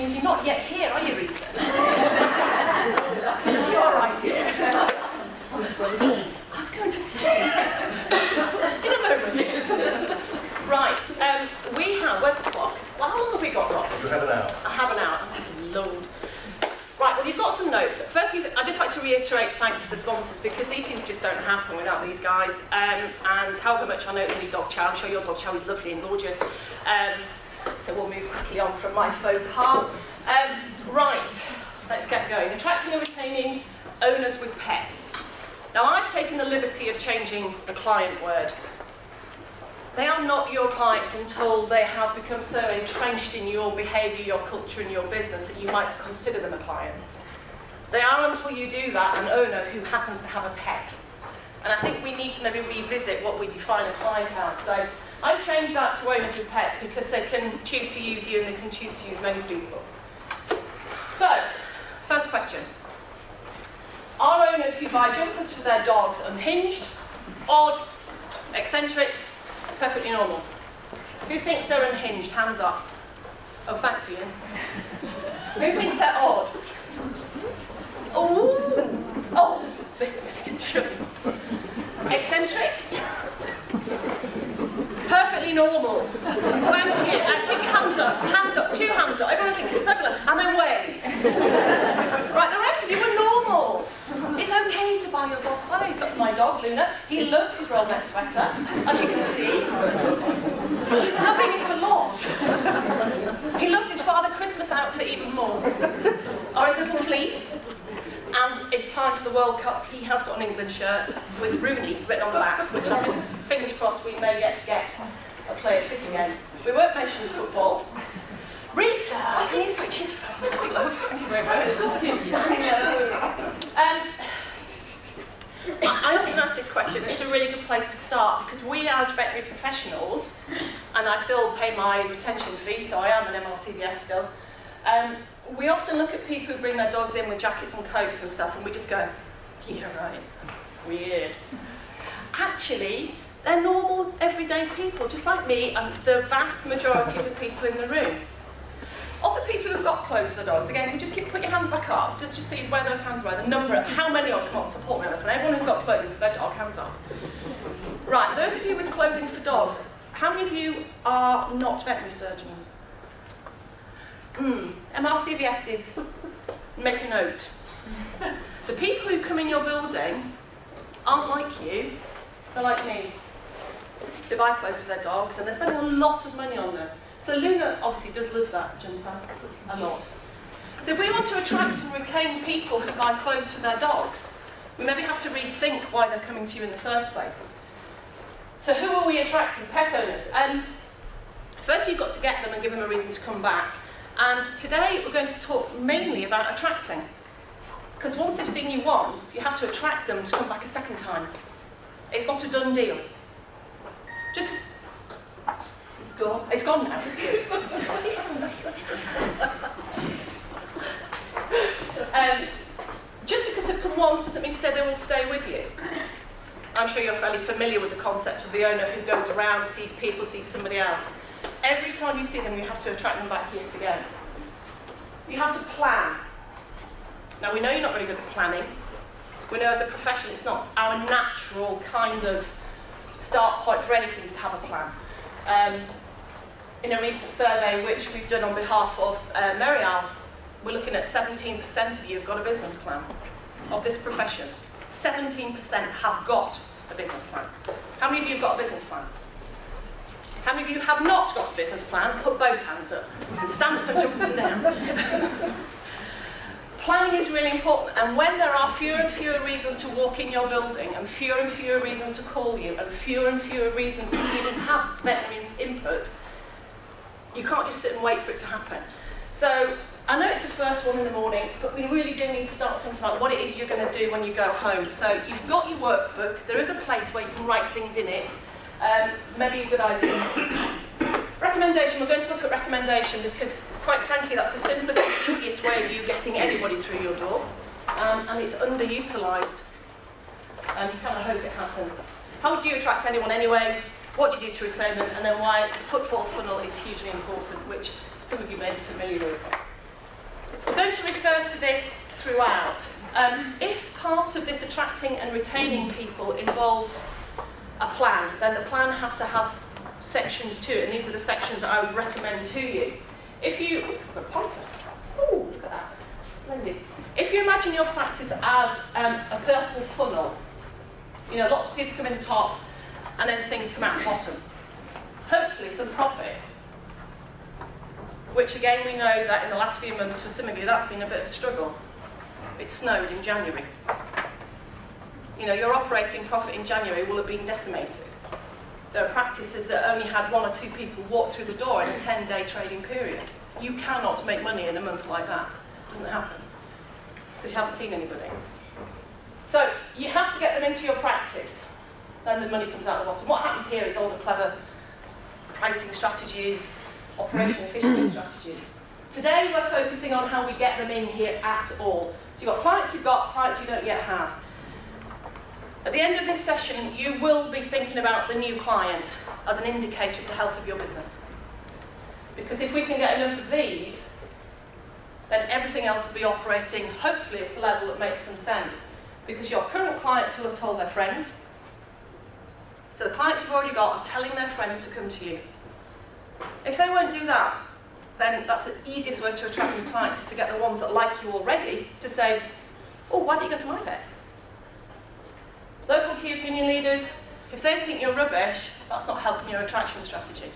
means you're not yet here, are you, Rita? You're all right, dear. I was going to say yes. In a moment. Right, we have, where's the clock? Well, how long have we got, Ross? You have an hour. I have an hour. Oh, Lord. Right, well, you've got some notes. Firstly, I'd just like to reiterate thanks to the sponsors, because these things just don't happen without these guys. And however much I know it's dog chow, I'm sure your dog chow is lovely and gorgeous. So we'll move quickly on from my faux pas. Right, let's get going. Attracting and retaining owners with pets. Now, I've taken the liberty of changing the client word. They are not your clients until they have become so entrenched in your behaviour, your culture and your business that you might consider them a client. They are, until you do that, an owner who happens to have a pet. And I think we need to maybe revisit what we define a client as. So I've changed that to owners with pets because they can choose to use you and they can choose to use many people. So, first question. Are owners who buy jumpers for their dogs unhinged, odd, eccentric, perfectly normal? Who thinks they're unhinged? Hands up. Oh, thanks, Ian. Who thinks they're odd? Ooh. Oh, listen, sure. Eccentric? Perfectly normal. Thank you. And keep your hands up. Hands up. 2 hands up. Everyone thinks it's perfect. And then wave. Right, the rest of you are normal. It's okay to buy your dog clothes. That's my dog, Luna. He loves his roll neck sweater, as you can see. He's loving it a lot. He loves his Father Christmas outfit even more. Or his little fleece. And in time for the World Cup, he has got an England shirt with Rooney written on the back, which I'm just, fingers crossed, we may yet get a player fit again. We won't mention football. Rita, can you switch your phone off? Thank you very much. I often ask this question. It's a really good place to start because we, as veterinary professionals, and I still pay my retention fee, so I am an MRCVS still. We often look at people who bring their dogs in with jackets and coats and stuff, and we just go, yeah, right, weird. Actually, they're normal, everyday people, just like me and the vast majority of the people in the room. Of the people who've got clothes for the dogs, again, can you just put your hands back up, just see where those hands were, the number, how many of them, come on, support me on this one. Everyone who's got clothing for their dog, hands up. Right, those of you with clothing for dogs, how many of you are not veterinary surgeons? MRCVS's, make a note. The people who come in your building aren't like you, they're like me. They buy clothes for their dogs and they're spending a lot of money on them. So Luna obviously does love that jumper a lot. So if we want to attract and retain people who buy clothes for their dogs, we maybe have to rethink why they're coming to you in the first place. So who are we attracting? Pet owners. First you've got to get them and give them a reason to come back. And today we're going to talk mainly about attracting. Because once they've seen you once, you have to attract them to come back a second time. It's not a done deal. Just, it's gone. It's gone now. Just because they've come once doesn't mean to say they will stay with you. I'm sure you're fairly familiar with the concept of the owner who goes around, sees people, sees somebody else. Every time you see them, you have to attract them back here together. You have to plan. Now, we know you're not very good at planning. We know as a profession it's not our natural kind of start point for anything to have a plan. In a recent survey which we've done on behalf of Merial, we're looking at 17% of you have got a business plan of this profession. 17% have got a business plan. How many of you have got a business plan? How many of you have not got a business plan? Put both hands up. And stand up and jump up and down. Planning is really important, and when there are fewer and fewer reasons to walk in your building, and fewer reasons to call you, and fewer reasons to even have veterinary input, you can't just sit and wait for it to happen. So, I know it's the first one in the morning, but we really do need to start thinking about what it is you're going to do when you go home. So, you've got your workbook, there is a place where you can write things in it. Maybe a good idea. Recommendation, we're going to look at recommendation because, quite frankly, that's the simplest and easiest way of you getting anybody through your door, and it's underutilised. And you kind of hope it happens. How do you attract anyone anyway? What do you do to retain them? And then why the footfall funnel is hugely important, which some of you may be familiar with. We're going to refer to this throughout. If part of this attracting and retaining people involves a plan, then the plan has to have sections to it, and these are the sections that I would recommend to you. If you, oh, look at that, splendid. If you imagine your practice as a purple funnel, you know, lots of people come in the top, and then things come out the bottom. Hopefully some profit, which again we know that in the last few months for some of you that's been a bit of a struggle. It snowed in January. You know, your operating profit in January will have been decimated. There are practices that only had 1 or 2 people walk through the door in a 10-day trading period. You cannot make money in a month like that. It doesn't happen, because you haven't seen anybody. So you have to get them into your practice, then the money comes out the bottom. What happens here is all the clever pricing strategies, operational efficiency strategies. Today we're focusing on how we get them in here at all. So you've got clients you've got, clients you don't yet have. At the end of this session, you will be thinking about the new client as an indicator of the health of your business. Because if we can get enough of these, then everything else will be operating, hopefully, at a level that makes some sense. Because your current clients will have told their friends. So the clients you've already got are telling their friends to come to you. If they won't do that, then that's the easiest way to attract new clients, is to get the ones that like you already to say, oh, why don't you go to my vet? Local key opinion leaders, if they think you're rubbish, that's not helping your attraction strategy.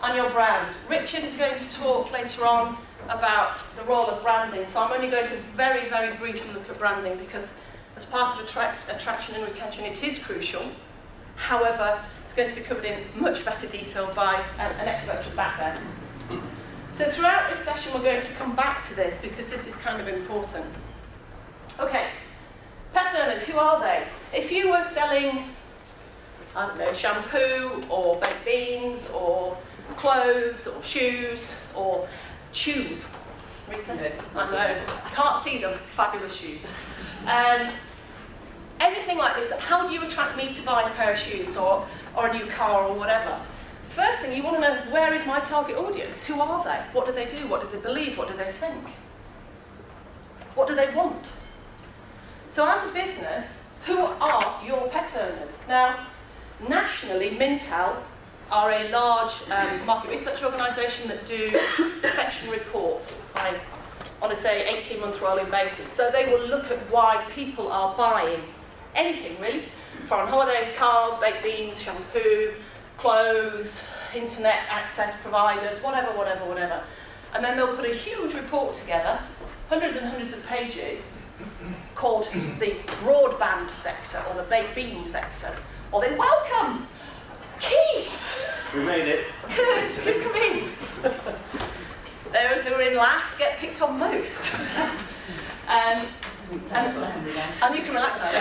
And your brand. Richard is going to talk later on about the role of branding, so I'm only going to very, very briefly look at branding, because as part of attraction and retention it is crucial. However, it's going to be covered in much better detail by an expert at the back there. So throughout this session we're going to come back to this, because this is kind of important. Okay. Pet owners, who are they? If you were selling, I don't know, shampoo or baked beans or clothes or shoes or shoes, Rita? I know, can't see them, fabulous shoes. Anything like this, how do you attract me to buy a pair of shoes or a new car or whatever? First thing, you want to know, where is my target audience? Who are they? What do they do? What do they believe? What do they think? What do they want? So as a business, who are your pet owners? Now, nationally, Mintel are a large market research organisation that do section reports on a, say, 18-month rolling basis. So they will look at why people are buying anything, really. Foreign holidays, cars, baked beans, shampoo, clothes, internet access providers, whatever, whatever, whatever. And then they'll put a huge report together, hundreds and hundreds of pages, called the broadband sector or the baked bean sector. Or they welcome Keith. We made it. Good, come in. Those who are in last get picked on most. And you can relax now.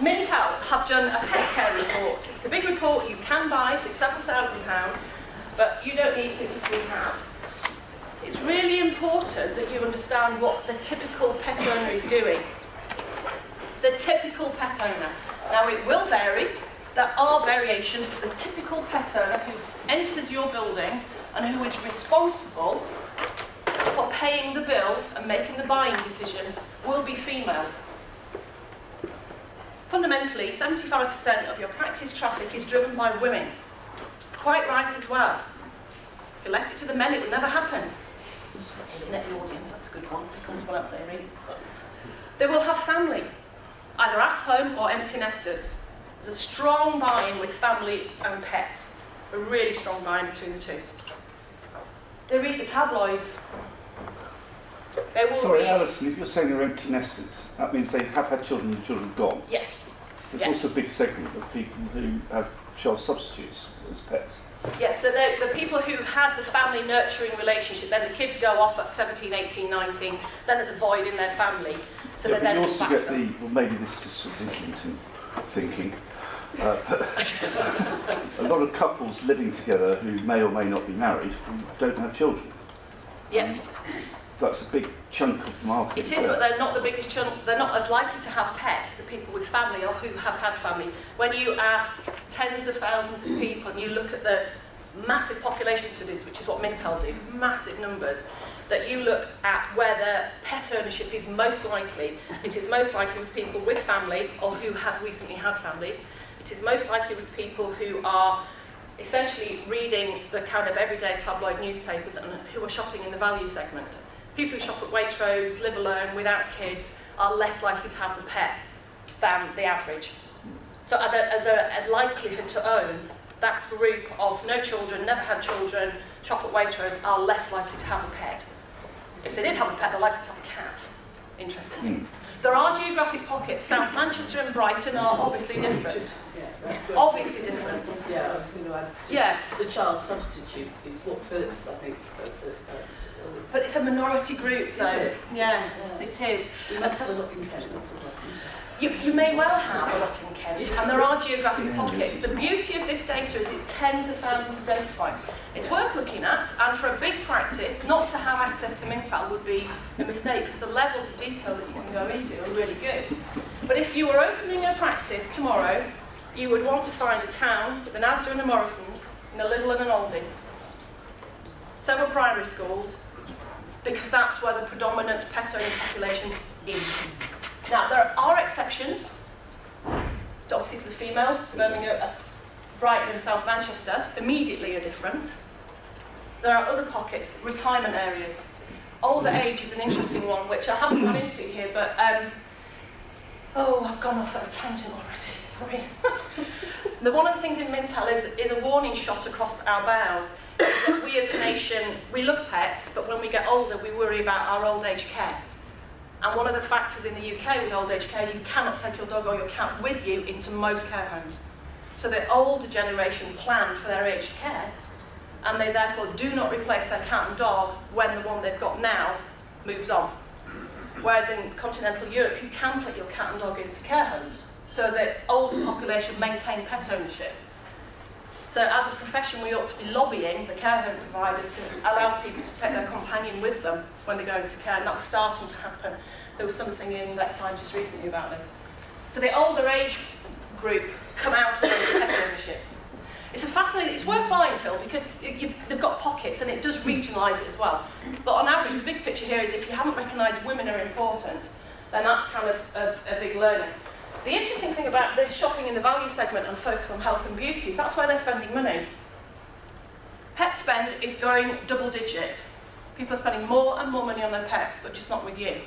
Mintel have done a pet care report. It's a big report. You can buy it. It's several £1,000s, but you don't need to, because we have. It's really important that you understand what the typical pet owner is doing. The typical pet owner. Now, it will vary. There are variations, but the typical pet owner who enters your building and who is responsible for paying the bill and making the buying decision will be female. Fundamentally, 75% of your practice traffic is driven by women. Quite right as well. If you left it to the men, it would never happen. Net the audience, that's a good one, because what else they read. They will have family, either at home or empty nesters. There's a strong buy-in with family and pets, a really strong buy-in between the two. They read the tabloids. They will Sorry, read... Alison, if you're saying they're empty nesters, that means they have had children and the children have gone. Yes. There's also a big segment of people who have child substitutes as pets. Yes, so the people who had the family nurturing relationship, then the kids go off at 17, 18, 19, then there's a void in their family. So yeah, they then you also get them. the, well, maybe this is just sort of Islington thinking. A lot of couples living together who may or may not be married who don't have children. Yeah. That's a big chunk of the market. It is, but they're not the biggest chunk. They're not as likely to have pets as the people with family or who have had family. When you ask tens of thousands of people and you look at the massive population studies, which is what Mintel do, massive numbers, that you look at where the pet ownership is most likely. It is most likely with people with family or who have recently had family. It is most likely with people who are essentially reading the kind of everyday tabloid newspapers and who are shopping in the value segment. People who shop at Waitrose, live alone, without kids, are less likely to have the pet than the average. So as a likelihood to own, that group of no children, never had children, shop at Waitrose are less likely to have a pet. If they did have a pet, they're likely to have a cat, interestingly. There are geographic pockets. South Manchester and Brighton are obviously different. Obviously different. Yeah, I was going to add. Yeah. The child substitute is what Phillips, I think. But it's a minority group, though. Yeah, it is. We must have a look in Kent. You may well have a lot in Kent, and there are geographic pockets. The beauty of this data is it's tens of thousands of data points. It's worth looking at, and for a big practice, not to have access to Mintel would be a mistake, because the levels of detail that you can go into are really good. But if you were opening a practice tomorrow, you would want to find a town with an Asda and a Morrison's, and a Lidl and an Aldi, several primary schools, because that's where the predominant pet owning population is. Now, there are exceptions, obviously to the female. Birmingham, Brighton and South Manchester immediately are different. There are other pockets, retirement areas. Older age is an interesting one, which I haven't gone into here, but oh, I've gone off at a tangent already, sorry. One of the things in Mintel is a warning shot across our bows, is that we as a nation, we love pets, but when we get older, we worry about our old age care. And one of the factors in the UK with old age care is you cannot take your dog or your cat with you into most care homes. So the older generation plan for their aged care, and they therefore do not replace their cat and dog when the one they've got now moves on. Whereas in continental Europe, you can take your cat and dog into care homes, so the older population maintain pet ownership. So as a profession, we ought to be lobbying the care home providers to allow people to take their companion with them when they go into care, and that's starting to happen. There was something in that Times just recently about this. So the older age group come out of pet ownership. It's a fascinating, it's worth buying, Phil, because they've got pockets and it does regionalise it as well. But on average, the big picture here is if you haven't recognised women are important, then that's kind of a big learning. The interesting thing about this shopping in the value segment and focus on health and beauty is that's where they're spending money. Pet spend is going double digit. People are spending more and more money on their pets, but just not with you.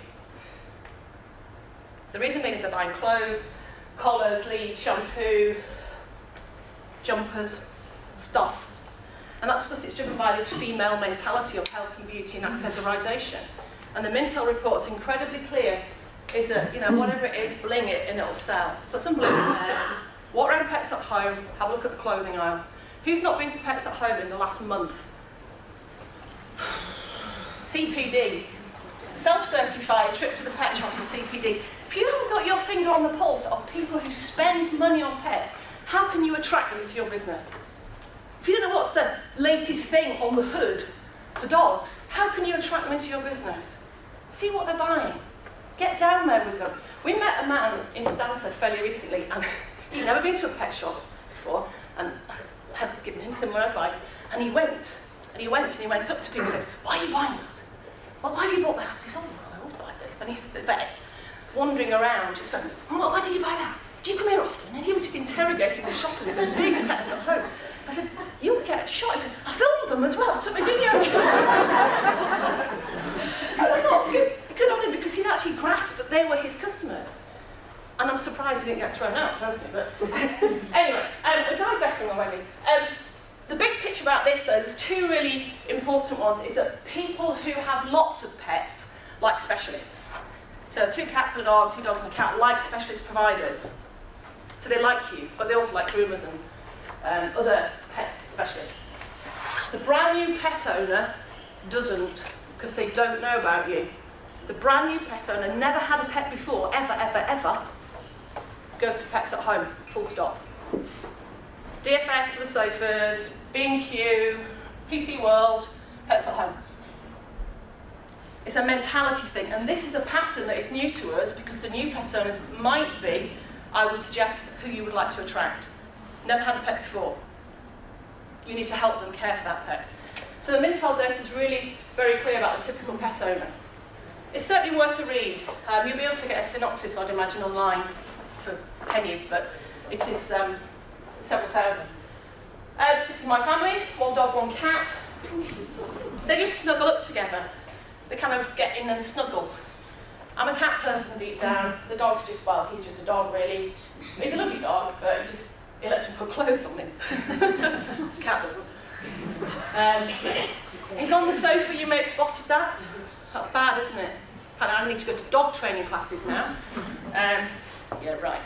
The reason being is they're buying clothes, collars, leads, shampoo, jumpers, stuff. And that's because it's driven by this female mentality of health and beauty and accessorisation. And the Mintel report's incredibly clear is that, you know, whatever it is, bling it and it'll sell. Put some bling in there, walk around Pets at Home, have a look at the clothing aisle. Who's not been to Pets at Home in the last month? CPD. Self-certified trip to the pet shop with CPD. If you haven't got your finger on the pulse of people who spend money on pets, how can you attract them to your business? If you don't know what's the latest thing on the hood for dogs, how can you attract them into your business? See what they're buying. Get down there with them. We met a man in Stansted fairly recently, and he'd never been to a pet shop before, and I had given him similar advice. And he went up to people and said, "Why are you buying that? Well, why have you bought that?" He said, "Oh, I want to buy this." And he's the vet, wandering around, just going, "Well, why did you buy that? Do you come here often?" And he was just interrogating the shoppers in the big Pets at Home. I said, "You'll get shot." He said, "I filmed them as well. I took my video camera." And I thought, good on him, because he'd actually grasped that they were his customers. And I'm surprised he didn't get thrown out, personally. But anyway, we're digressing already. The big picture about this, though, there's two really important ones, is that people who have lots of pets like specialists. So 2 cats and a dog, 2 dogs and a cat, like specialist providers. So they like you, but they also like groomers and other pet specialists. The brand new pet owner doesn't, because they don't know about you. The brand new pet owner, never had a pet before, ever, goes to Pets at Home, full stop. DFS for the sofas, B&Q, PC World, Pets at Home. It's a mentality thing, and this is a pattern that is new to us because the new pet owners might be, I would suggest, who you would like to attract. Never had a pet before. you need to help them care for that pet. So the Mintel data is really very clear about the typical pet owner. It's certainly worth a read. You'll be able to get a synopsis, I'd imagine, online for pennies, but it is several thousand. This is my family, 1 dog, 1 cat. They just snuggle up together. They kind of get in and snuggle. I'm a cat person deep down. The dog's just, well, he's just a dog really. He's a lovely dog, but he lets me put clothes on him. Cat doesn't. He's on the sofa, you may have spotted that. That's bad, isn't it? I need to go to dog training classes now. Yeah, right.